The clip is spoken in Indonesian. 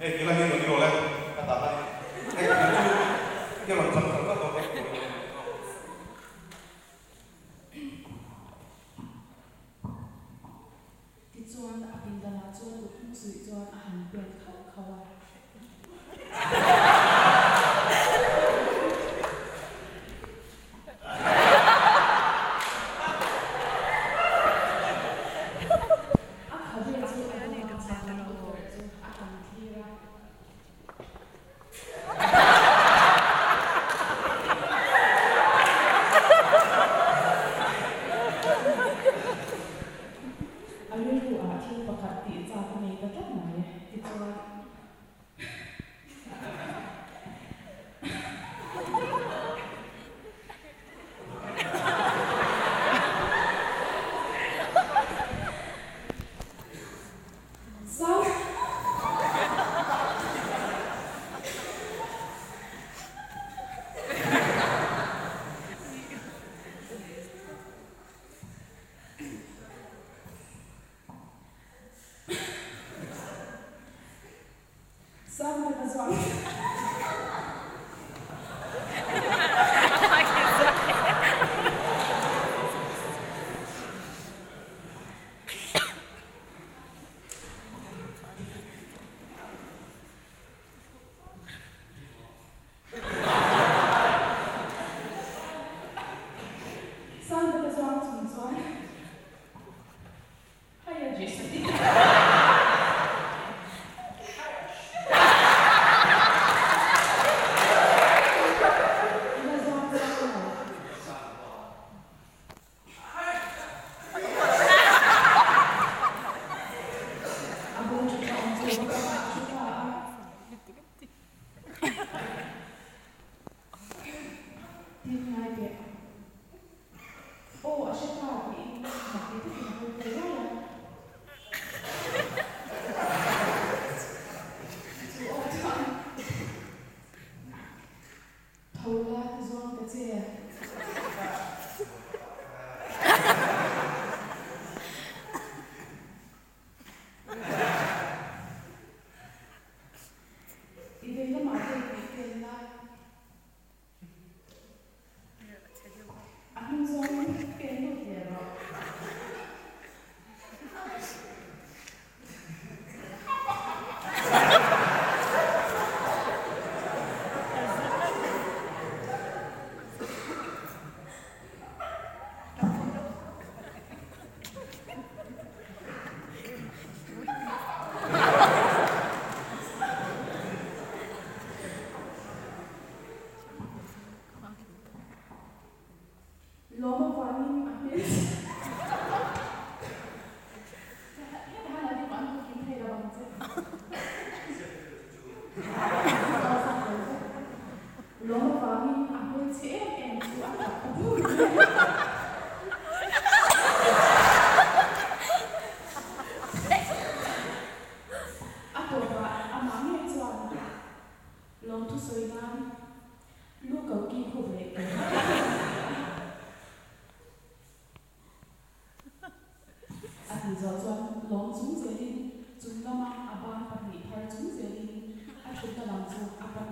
kila kilo le kata apa kilo jam kerja atauที่จวนอาบินดาลาจวนลูกสื่อจวนอาหารเปลี่ยนเขาว่าSampai ke suami. Sampai ke suami. Hai Jesse. Oh, asyik tahu ini nak itu kita boleh tahu lah zon kecil. Ini kan macam ini lah. Aku zon kecil dia lah. Lama paling habis. Ya dah lagi paling kita dah bangsa. Lama paling habis tu apa? Apa amami itu apa? Long tu soiman, lu kau kau boleh. Thì giờ cho lóng xuống dưới đi chúng ta mang abang bagi hari chúng dưới đi chúng ta làm sao abang